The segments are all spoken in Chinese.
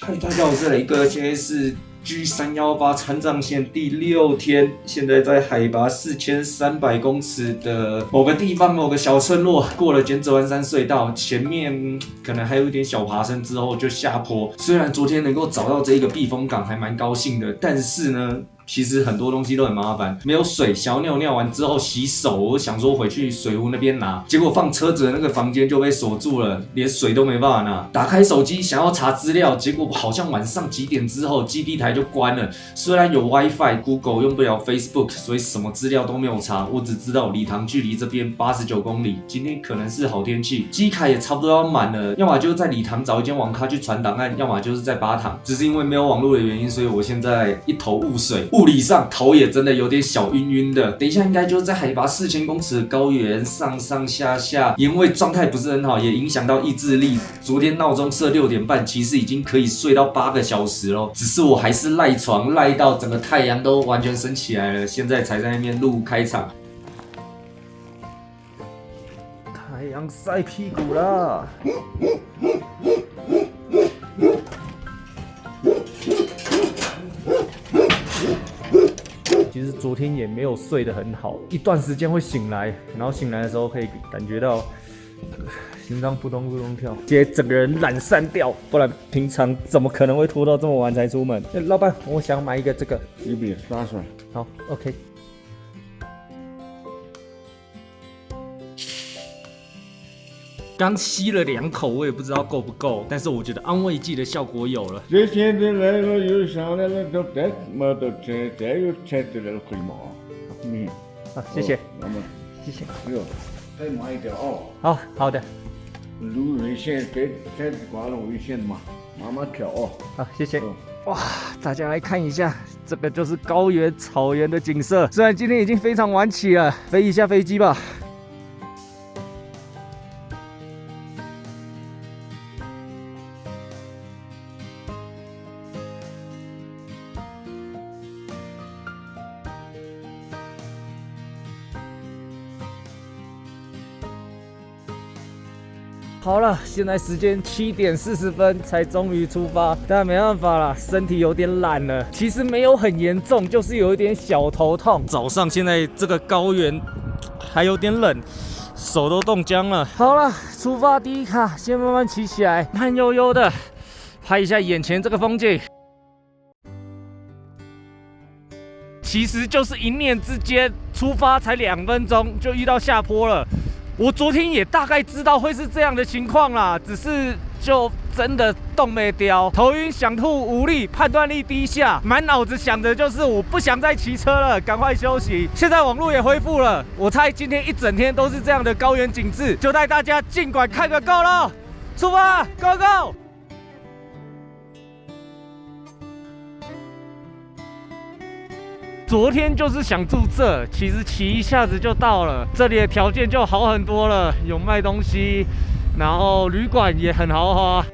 嗨，大家好，我是雷哥，现在是 G318川藏线第6天，现在在海拔4300公尺的某个地方，某个小村落，过了剪纸湾山隧道，前面可能还有一点小爬升，之后就下坡。虽然昨天能够找到这个避风港，还蛮高兴的，但是呢，其实很多东西都很麻烦，没有水，想要尿尿完之后洗手，我想说回去水壶那边拿，结果放车子的那个房间就被锁住了，连水都没办法拿。打开手机想要查资料，结果好像晚上几点之后基地台就关了。虽然有 WiFi，Google 用不了 Facebook， 所以什么资料都没有查。我只知道礼堂距离这边89公里，今天可能是好天气，机卡也差不多要满了，要么就是在礼堂找一间网咖去传档案，要么就是在巴塘。只是因为没有网络的原因，所以我现在一头雾水。物理上头也真的有点小晕晕的，等一下应该就是在海拔4000公尺的高原上上下下，因为状态不是很好，也影响到意志力。昨天闹钟设6点半，其实已经可以睡到8个小时了，只是我还是赖床赖到整个太阳都完全升起来了，现在才在那边录开场。太阳晒屁股啦！其实昨天也没有睡得很好，一段时间会醒来，然后醒来的时候可以感觉到心脏扑通扑通跳，直接整个人懒散掉，不然平常怎么可能会拖到这么晚才出门？老板，我想买一个这个1笔刷出来。好 ，OK。刚吸了2口，我也不知道够不够，但是我觉得安慰剂的效果有了。这现在来了，有上来了，都得没得车，再有车的了可以吗？嗯，好，谢谢，那么谢谢。哟，再慢一点哦。好好的，路危险，别车子刮了危险嘛，慢慢调哦。好，谢谢。哇，大家来看一下，这个就是高原草原的景色。虽然今天已经非常晚起了，飞一下飞机吧。好了，现在时间7点40分才终于出发，但没办法啦，身体有点懒了。其实没有很严重，就是有一点小头痛。早上现在这个高原还有点冷，手都冻僵了。好了，出发第一卡，先慢慢骑起来，慢悠悠的拍一下眼前这个风景。其实就是一念之间，出发才2分钟就遇到下坡了。我昨天也大概知道会是这样的情况啦，只是就真的动没掉，头晕、想吐、无力，判断力低下，满脑子想的就是我不想再骑车了，赶快休息。现在网络也恢复了，我猜今天一整天都是这样的高原景致，就带大家尽管看个够了，出发 ，Go Go！昨天就是想住这，其实骑一下子就到了，这里的条件就好很多了，有卖东西，然后旅馆也很豪华。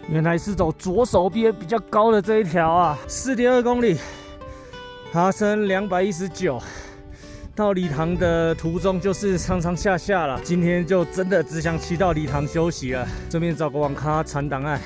原来是走左手边比较高的这一条啊，4.2公里，爬升219。到礼堂的途中就是上上下下了，今天就真的只想骑到礼堂休息了，顺便找个网咖传档案。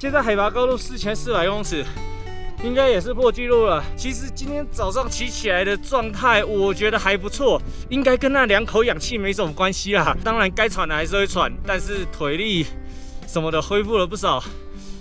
现在海拔高度4400公尺，应该也是破纪录了。其实今天早上骑起来的状态，我觉得还不错，应该跟那2口氧气没什么关系啦。当然该喘的还是会喘，但是腿力什么的恢复了不少。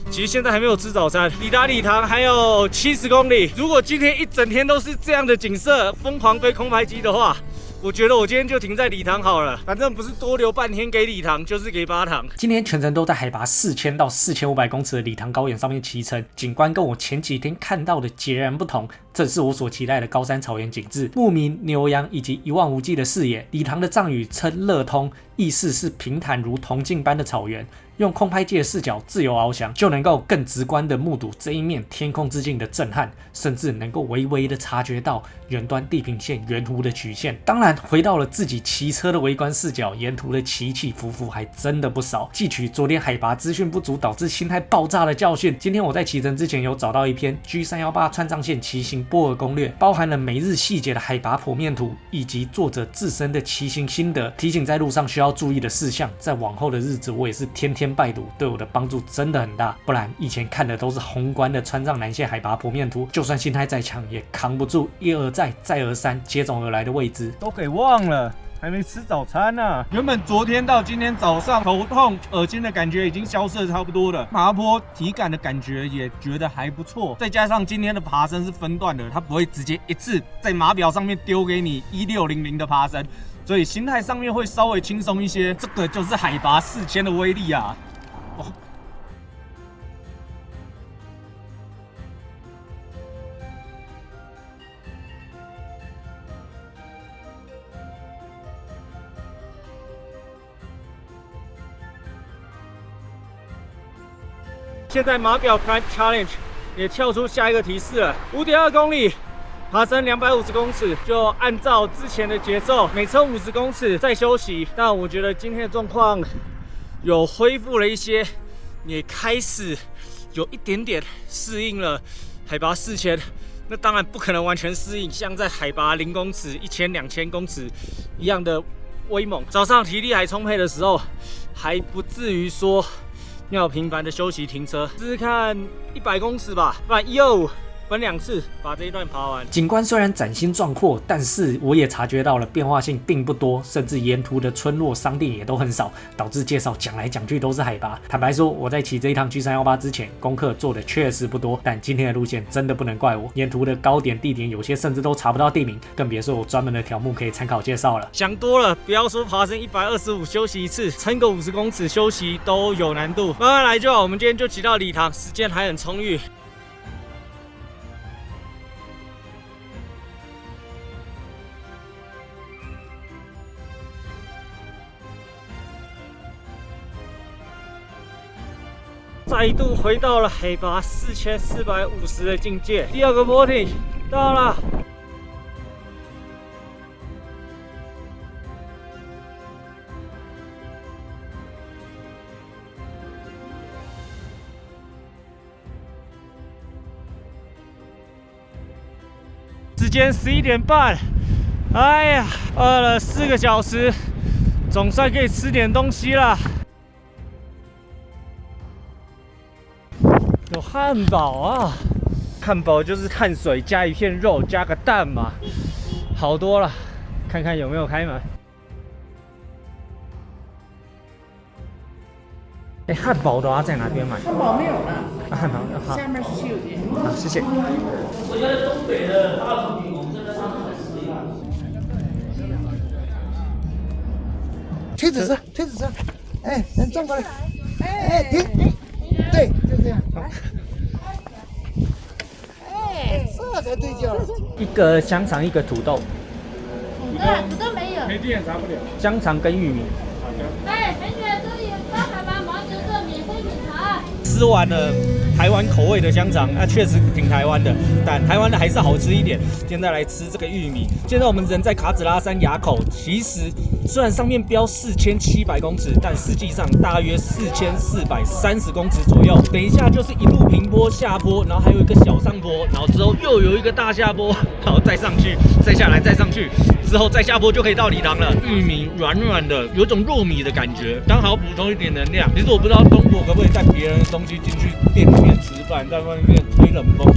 其实现在还没有吃早餐，抵达礼堂还有70公里。如果今天一整天都是这样的景色，疯狂飞空拍机的话，我觉得我今天就停在礼堂好了，反正不是多留半天给礼堂，就是给8堂。今天全程都在海拔4000到4500公尺的礼堂高原上面骑乘，景观跟我前几天看到的截然不同。这是我所期待的高山草原景致，牧民、牛羊以及一望无际的视野。礼堂的藏语称乐通，意思是平坦如铜镜般的草原。用空拍机的视角自由翱翔，就能够更直观的目睹这一面天空之镜的震撼，甚至能够微微的察觉到远端地平线圆弧的曲线。当然，回到了自己骑车的微观视角，沿途的起起伏伏还真的不少。汲取昨天海拔资讯不足导致心态爆炸的教训，今天我在启程之前有找到一篇 G318 川藏线骑行波尔攻略，包含了每日细节的海拔剖面图，以及作者自身的骑行心得，提醒在路上需要注意的事项。在往后的日子，我也是天天拜读，对我的帮助真的很大。不然以前看的都是宏观的川藏南线海拔剖面图，就算心态再强，也扛不住一而再再而三接踵而来的未知。都给忘了。还没吃早餐呢、啊。原本昨天到今天早上头痛、恶心的感觉已经消失的差不多了，爬坡体感的感觉也觉得还不错。再加上今天的爬升是分段的，它不会直接一次在码表上面丢给你1600的爬升，所以心态上面会稍微轻松一些。这个就是海拔4000的威力啊！哦。现在码表 Climb Challenge 也跳出下一个提示了，5.2公里，爬升250公尺，就按照之前的节奏，每车50公尺再休息。但我觉得今天的状况有恢复了一些，也开始有一点点适应了海拔4000。那当然不可能完全适应，像在海拔0公尺、1000、2000公尺一样的威猛。早上体力还充沛的时候，还不至于说要频繁的休息停车，试试看100公尺吧，不然125分2次把这一段爬完。景观虽然崭新壮阔，但是我也察觉到了变化性并不多，甚至沿途的村落商店也都很少，导致介绍讲来讲去都是海拔。坦白说，我在骑这一趟 G318 之前，功课做的确实不多，但今天的路线真的不能怪我，沿途的高点地点有些甚至都查不到地名，更别说我专门的条目可以参考介绍了。想多了，不要说爬升125休息一次，撑个50公尺休息都有难度，慢慢来就好。我们今天就骑到礼堂，时间还很充裕。再度回到了海拔4450的境界，第2个坡顶到了。时间11点半，哎呀，饿了4个小时，总算可以吃点东西了。有汉堡啊！汉堡就是碳水加一片肉加个蛋嘛，好多了。看看有没有开门。哎，汉堡的话在哪边买？汉堡没有了，汉堡好，下面是西柚节。好，谢谢。我觉得东北的大厨饼，我们真的上次很适应。推着车，推着车，哎，人转过来，哎，停，对，就这样。哎，这才对劲儿。一个香肠，一个土豆。土豆没有。没电查不了。香肠跟玉米。哎，美女，这里有高海拔牦牛的免费品茶。吃完了台湾口味的香肠，确实挺台湾的，但台湾的还是好吃一点。现在来吃这个玉米。现在我们人在卡子拉山垭口，其实虽然上面标4700公尺，但实际上大约4430公尺左右。等一下就是一路平坡下坡，然后还有一个小上坡，然后之后又有一个大下坡，然后再上去，再下来，再上去，之后再下坡就可以到礼堂了。玉米软软的，有种糯米的感觉，刚好补充一点能量。其实我不知道东国可不可以带别人的东西进去店里面吃饭，在外面吹冷风，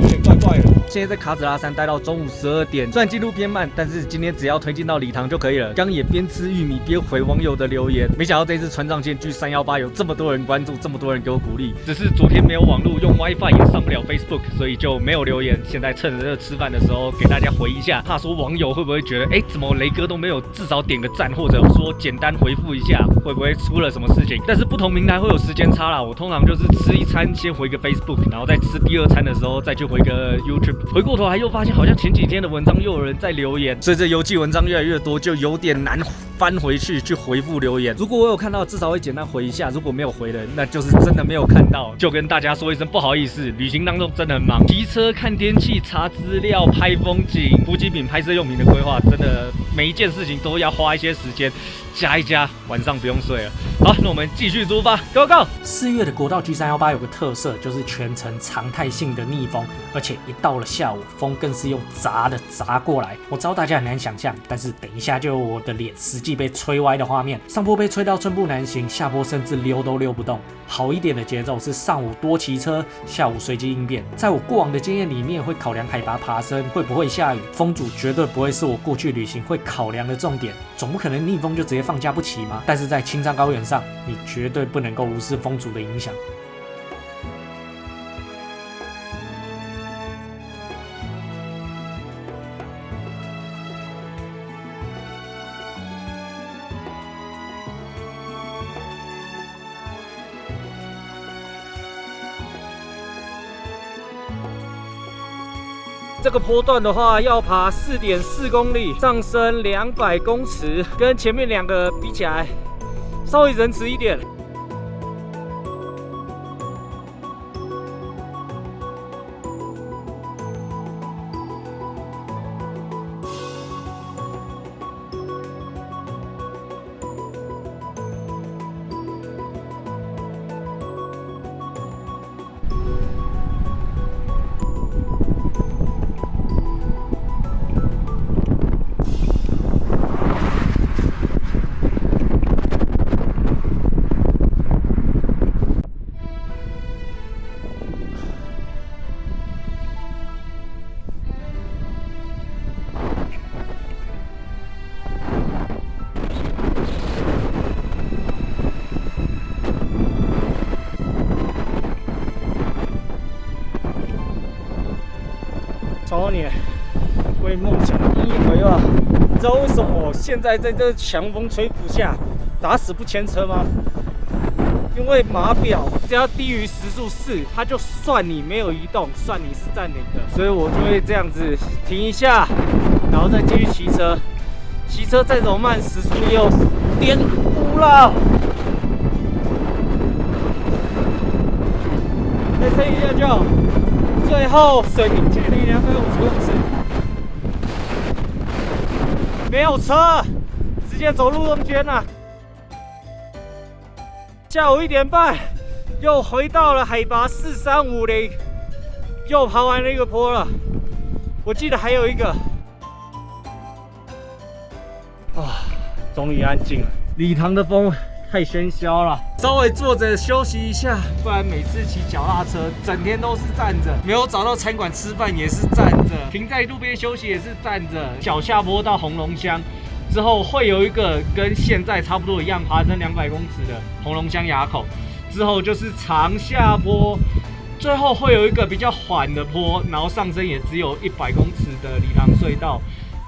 有点怪怪的。现在在卡子拉山待到中午12点，虽然进度偏慢，但是今天只要推进到礼堂就可以了。刚也边吃玉米边回网友的留言，没想到这次川藏线距318有这么多人关注，这么多人给我鼓励。只是昨天没有网络，用 WiFi 也上不了 Facebook， 所以就没有留言。现在趁着这吃饭的时候给大家回一下，怕说网友会不会觉得，怎么雷哥都没有至少点个赞，或者说简单回复一下，会不会出了什么事情？但是不同平台会有时间差啦，我通常就是吃一餐先回个 Facebook， 然后再吃第二餐的时候再去回个 YouTube。回过头来又发现，好像前几天的文章又有人在留言，随着邮寄文章越来越多，就有点难翻回去回复留言。如果我有看到，至少会简单回一下；如果没有回的，那就是真的没有看到，就跟大家说一声不好意思。旅行当中真的很忙，骑车、看天气、查资料、拍风景、补给品、拍摄用品的规划，真的每一件事情都要花一些时间，加一加，晚上不用睡了。好，那我们继续出发 ，Go Go！ 4月的国道 G318有个特色，就是全程常态性的逆风，而且一到了下午，风更是用砸的砸过来。我知道大家很难想象，但是等一下就有我的脸实际被吹歪的画面。上坡被吹到寸步难行，下坡甚至溜都溜不动。好一点的节奏是上午多骑车，下午随机应变。在我过往的经验里面，会考量海拔爬升，会不会下雨，风阻绝对不会是我过去旅行会考量的重点。总不可能逆风就直接放假不骑吗？但是在青藏高原上，你绝对不能够无视风阻的影响。这个坡段的话，要爬4.4公里，上升200公尺，跟前面2个比起来，稍微仁慈一点。少年为梦想引以为傲。你知道为什么我现在在这强风吹拂下打死不牵车吗？因为码表只要低于时速4，它就算你没有移动，算你是暂停的。所以我就会这样子停一下，然后再继续骑车。骑车再怎么慢，时速也有5.5了。再撑一下就好。最后水平距离250公尺，没有车，直接走路中间了。下午1点半，又回到了海拔4350，又爬完了一个坡了。我记得还有一个，终于安静了。礼堂的风太喧嚣了，稍微坐着休息一下，不然每次骑脚踏车整天都是站着，没有找到餐馆吃饭也是站着，停在路边休息也是站着。小下坡到红龙乡之后，会有一个跟现在差不多一样，爬升200公尺的红龙乡垭口，之后就是长下坡，最后会有一个比较缓的坡，然后上升也只有100公尺的礼堂隧道。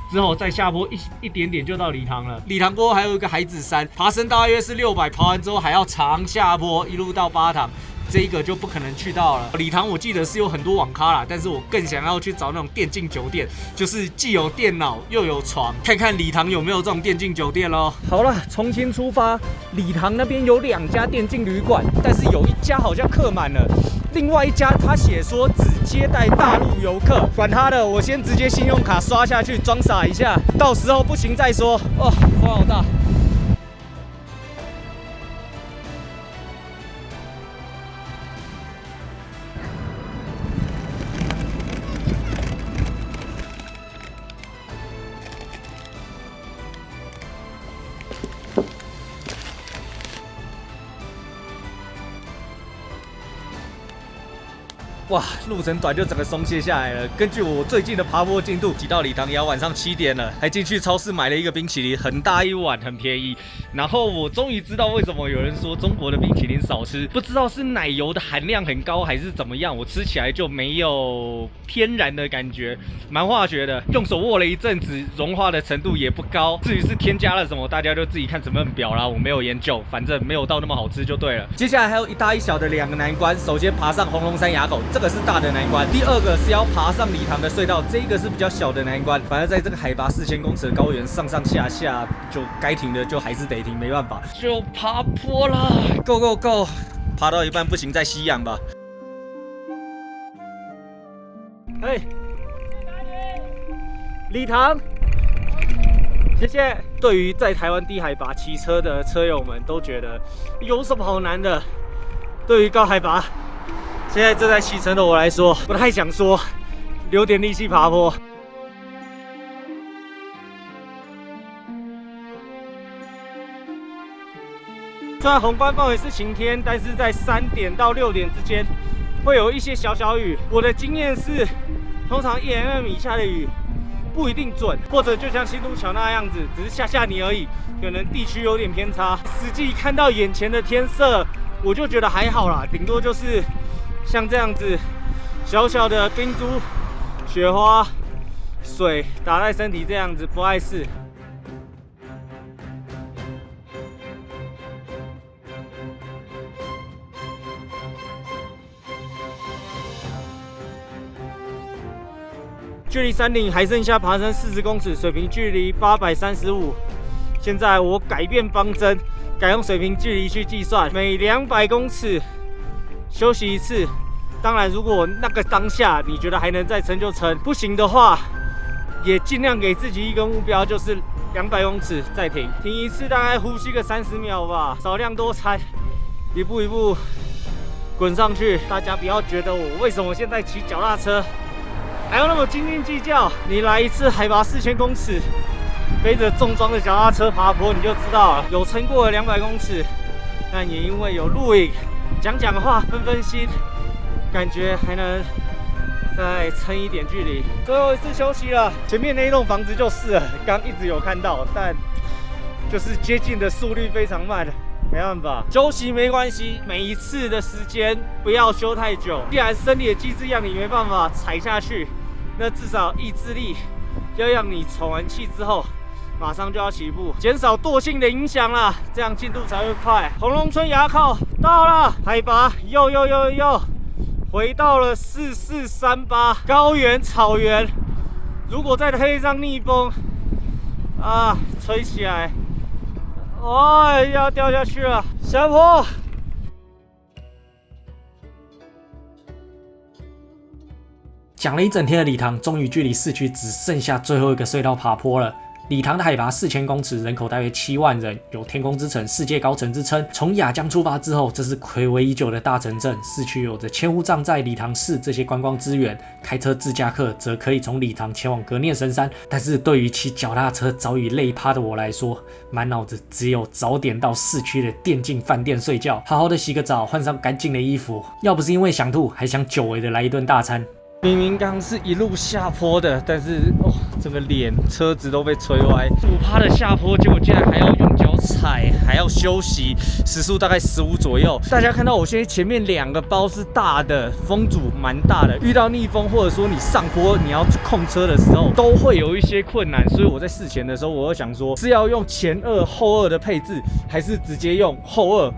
之后再下坡一点点就到礼堂了。礼堂过后还有一个海子山，爬升大约是600，爬完之后还要长下坡，一路到巴塘。这一个就不可能去到了。礼堂我记得是有很多网咖啦，但是我更想要去找那种电竞酒店，就是既有电脑又有床，看看礼堂有没有这种电竞酒店咯。好了，重新出发。礼堂那边有2家电竞旅馆，但是有一家好像客满了，另外一家他写说只接待大陆游客。管他的，我先直接信用卡刷下去装傻一下，到时候不行再说。哦，风好大。哇，路程短就整个松懈下来了。根据我最近的爬坡进度，挤到礼堂也要晚上7点了，还进去超市买了一个冰淇淋，很大一碗，很便宜。然后我终于知道为什么有人说中国的冰淇淋少吃，不知道是奶油的含量很高还是怎么样，我吃起来就没有天然的感觉，蛮化学的。用手握了一阵子，融化的程度也不高。至于是添加了什么，大家就自己看成分表啦，我没有研究，反正没有到那么好吃就对了。接下来还有一大一小的2个难关，首先爬上红龙山垭口，这个是大的难关。第2个是要爬上礼堂的隧道，这个是比较小的难关。反正在这个海拔4000公尺的高原上上下下，就该停的就还是得停，没办法，就爬坡了。Go go go！ 爬到一半不行，再吸氧吧。嘿，礼堂，谢谢。对于在台湾低海拔骑车的车友们，都觉得有什么好难的？对于高海拔，现在正在骑乘的我来说，不太想说，留点力气爬坡。虽然宏观范围是晴天，但是在3点到6点之间会有一些小小雨。我的经验是，通常1mm 以下的雨不一定准，或者就像新都桥那样子，只是吓吓你而已，可能地区有点偏差。实际看到眼前的天色，我就觉得还好啦，顶多就是像这样子小小的冰珠、雪花、水打在身体这样子，不碍事。距离山顶还剩下爬升40公尺，水平距离835。现在我改变方针，改用水平距离去计算，每200公尺休息一次。当然，如果那个当下你觉得还能再撑就撑，不行的话，也尽量给自己一个目标，就是200公尺再停，停一次大概呼吸个30秒吧，少量多餐，一步一步滚上去。大家不要觉得我为什么现在骑脚踏车还要那么斤斤计较，你来一次海拔4000公尺，背着重装的脚踏车爬坡，你就知道了。有撑过了200公尺，但也因为有录影、讲话、分心，感觉还能再撑一点距离。最后一次休息了，前面那一栋房子就是了，刚一直有看到，但就是接近的速率非常慢。没办法，休息没关系，每一次的时间不要休太久。既然生理的机制让你没办法踩下去，那至少意志力要让你喘完气之后马上就要起步，减少惰性的影响啦，这样进度才会快。红龙村垭口到了，海拔又回到了4438，高原草原。如果再配上逆风啊，吹起来。哦，要掉下去了，下坡。讲了一整天的礼堂，终于距离市区只剩下最后一个隧道爬坡了。礼堂的海拔4000公尺，人口大约7万人，有天空之城、世界高城之称。从雅江出发之后，这是睽违已久的大城镇，市区有着千户藏寨、礼堂市这些观光资源。开车自驾客则可以从礼堂前往格聂神山。但是对于骑脚踏车早已累趴的我来说，满脑子只有早点到市区的电竞饭店睡觉，好好的洗个澡，换上干净的衣服。要不是因为想吐，还想久违的来一顿大餐。明明刚是一路下坡的，但是整个脸车子都被吹歪，5%的下坡，结果竟然还要用脚踩，还要休息，时速大概15左右。大家看到我现在前面2个包是大的，风阻蛮大的，遇到逆风或者说你上坡你要控车的时候，都会有一些困难。所以我在事前的时候，我又想说是要用前2后2的配置，还是直接用后2。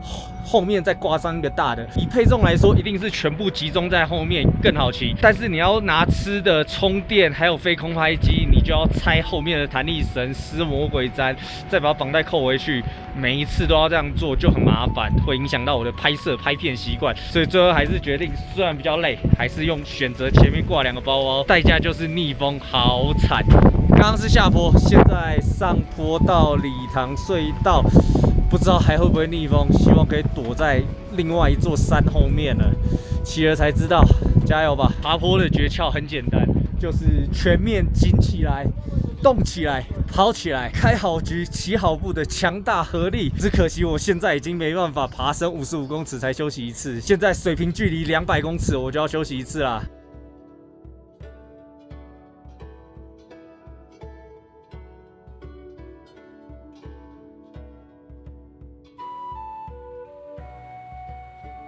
后面再挂上一个大的，以配重来说，一定是全部集中在后面更好骑。但是你要拿吃的、充电，还有飞空拍机，你就要拆后面的弹力绳、撕魔鬼毡，再把绑带扣回去。每一次都要这样做，就很麻烦，会影响到我的拍片习惯。所以最后还是决定，虽然比较累，还是选择前面挂2个包包，代价就是逆风，好惨。刚刚是下坡，现在上坡到礼堂隧道。不知道还会不会逆风，希望可以躲在另外一座山后面了。骑了才知道，加油吧！爬坡的诀窍很简单，就是全面紧起来，动起来，跑起来，开好局，起好步的强大合力。只可惜我现在已经没办法爬升55公尺才休息一次，现在水平距离200公尺我就要休息一次啦。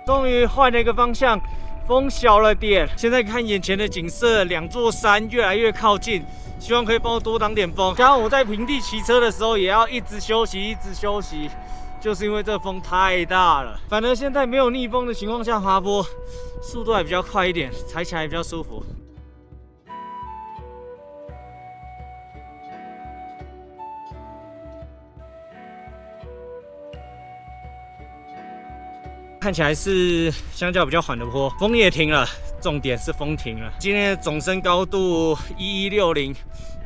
终于换了一个方向，风小了点。现在看眼前的景色，2座山越来越靠近，希望可以帮我多挡点风。加上我在平地骑车的时候，也要一直休息，一直休息，就是因为这风太大了。反正现在没有逆风的情况下爬坡，速度还比较快一点，踩起来比较舒服。看起来是相较比较缓的坡，风也停了，重点是风停了。今天的总升高度1160，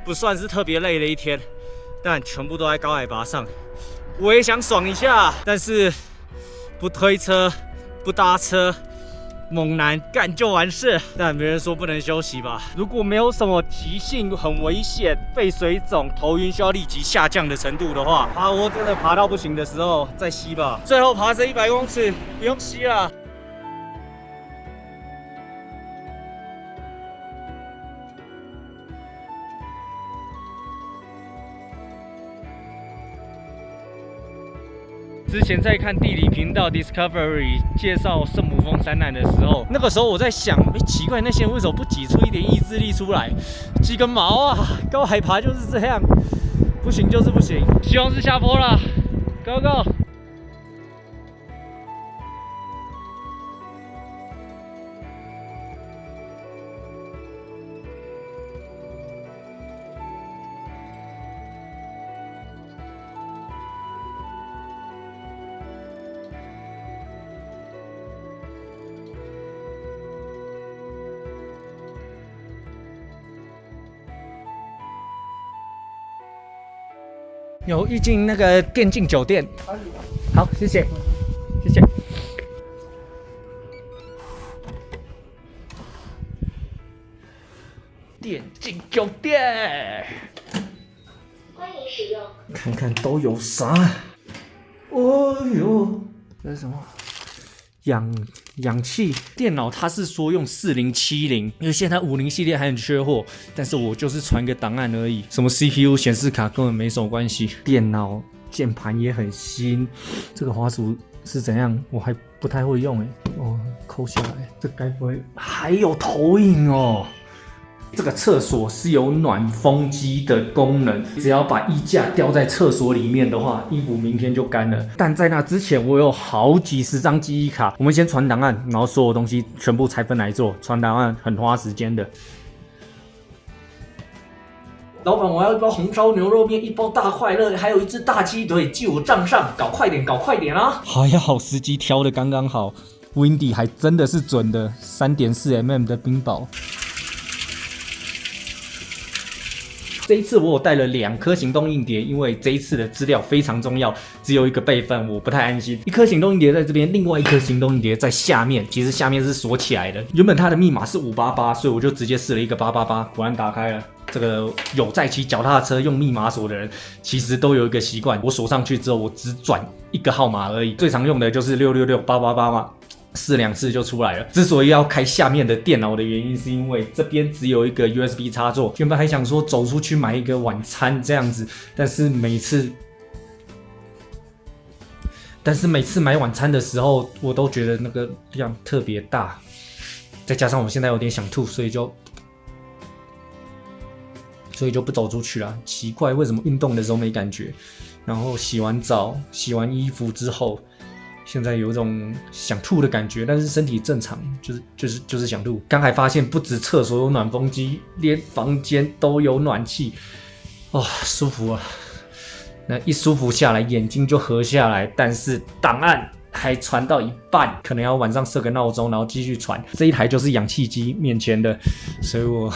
不算是特别累的一天，但全部都在高海拔上。我也想爽一下，但是不推车、不搭车，猛男干就完事。但没人说不能休息吧？如果没有什么急性很危险、肺水肿、头晕需要立即下降的程度的话，爬坡真的爬到不行的时候再吸吧。最后爬升100公尺，不用吸了。之前在看地理频道 Discovery 介绍圣母峰山难的时候，那个时候我在想，奇怪，那些人为什么不挤出一点意志力出来？挤个毛啊！高海拔就是这样，不行就是不行。希望是下坡了 ，Go Go！有预进那个电竞酒店，好，谢谢，谢谢。电竞酒店，欢迎使用。看看都有啥？哦呦，这是什么？氧气电脑，它是说用4070，因为现在50系列还很缺货，但是我就是传个档案而已，什么 CPU 显示卡根本没什么关系。电脑键盘也很新，这个滑鼠是怎样？我还不太会用哦，抠下来，这该不会还有投影哦？这个厕所是有暖风机的功能，只要把衣架吊在厕所里面的话，衣服明天就干了。但在那之前，我有好几十张记忆卡。我们先传档案，然后所有东西全部拆分来做。传档案很花时间的。老板，我要1包红烧牛肉面，1包大快乐，还有1只大鸡腿，记我账上，搞快点，搞快点啊！还好时机挑的刚刚好 ，Windy 还真的是准的，3.4mm 的冰雹。这一次我有带了2颗行动硬碟，因为这一次的资料非常重要，只有1个备份，我不太安心。1颗行动硬碟在这边，另外1颗行动硬碟在下面，其实下面是锁起来的。原本它的密码是588，所以我就直接试了一个888，果然打开了。这个有在骑脚踏车用密码锁的人，其实都有一个习惯，我锁上去之后，我只转1个号码而已，最常用的就是666888嘛。试2次就出来了。之所以要开下面的电脑的原因，是因为这边只有一个 USB 插座。原本还想说走出去买一个晚餐这样子，但是每次买晚餐的时候，我都觉得那个量特别大，再加上我现在有点想吐，所以就不走出去了。奇怪，为什么运动的时候没感觉？然后洗完澡、洗完衣服之后。现在有一种想吐的感觉，但是身体正常，就是想吐。刚才发现不止厕所有暖风机，连房间都有暖气，哇，舒服啊！那一舒服下来，眼睛就合下来。但是档案还传到一半，可能要晚上设个闹钟，然后继续传。这一台就是氧气机面前的，所以我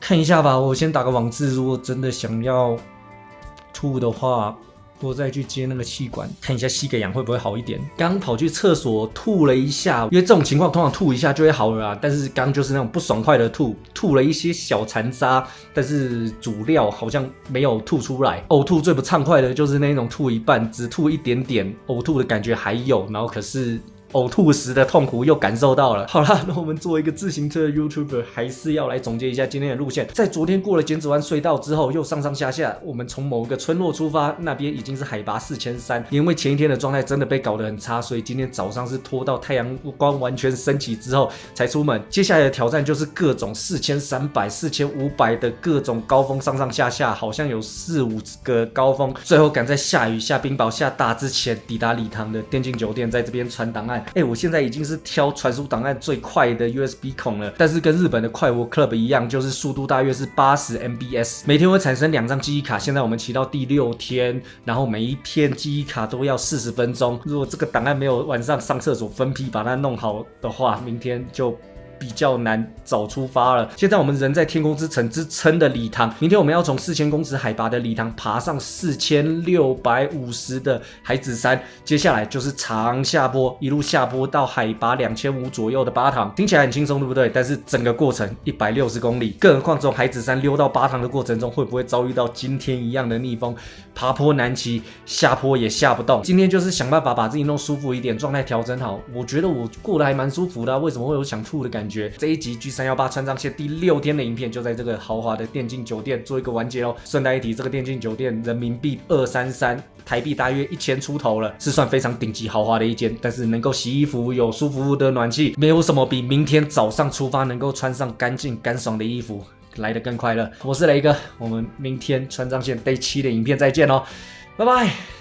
看一下吧。我先打个网志，如果真的想要吐的话。我再去接那个气管，看一下吸个氧会不会好一点。刚跑去厕所吐了一下，因为这种情况通常吐一下就会好了啊，但是刚就是那种不爽快的吐了一些小残渣，但是主料好像没有吐出来。呕吐最不畅快的就是那种吐一半，只吐一点点，呕吐的感觉还有，然后可是呕吐时的痛苦又感受到了。好啦，那我们作为一个自行车的 YouTuber， 还是要来总结一下今天的路线。在昨天过了剪纸湾隧道之后，又上上下下，我们从某个村落出发，那边已经是海拔4300，因为前一天的状态真的被搞得很差，所以今天早上是拖到太阳光完全升起之后才出门。接下来的挑战就是各种4300、4500的各种高峰上上下下，好像有4-5个高峰，最后赶在下雨、下冰雹、下大之前抵达礼堂的电竞酒店，在这边传档案。我现在已经是挑传输档案最快的 USB 孔了，但是跟日本的快活 Club 一样，就是速度大约是80 MBs， 每天会产生2张记忆卡。现在我们骑到第6天，然后每一片记忆卡都要40分钟。如果这个档案没有晚上上厕所分批把它弄好的话，明天就比较难早出发了。现在我们人在天空之城之称的礼堂，明天我们要从4000公尺海拔的礼堂爬上4650的海子山，接下来就是长下坡，一路下坡到海拔2500左右的巴塘。听起来很轻松，对不对？但是整个过程160公里，更何况从海子山溜到巴塘的过程中，会不会遭遇到今天一样的逆风？爬坡难骑，下坡也下不动。今天就是想办法把自己弄舒服一点，状态调整好。我觉得我过得还蛮舒服的为什么会有想吐的感觉？这一集 G318 川藏线第6天的影片就在这个豪华的电竞酒店做一个完结哦。顺带一提，这个电竞酒店人民币233，台币大约1000出头了，是算非常顶级豪华的一间。但是能够洗衣服，有舒服的暖气，没有什么比明天早上出发能够穿上干净干爽的衣服来得更快乐。我是雷哥，我们明天川藏线 Day 7的影片再见哦，拜拜。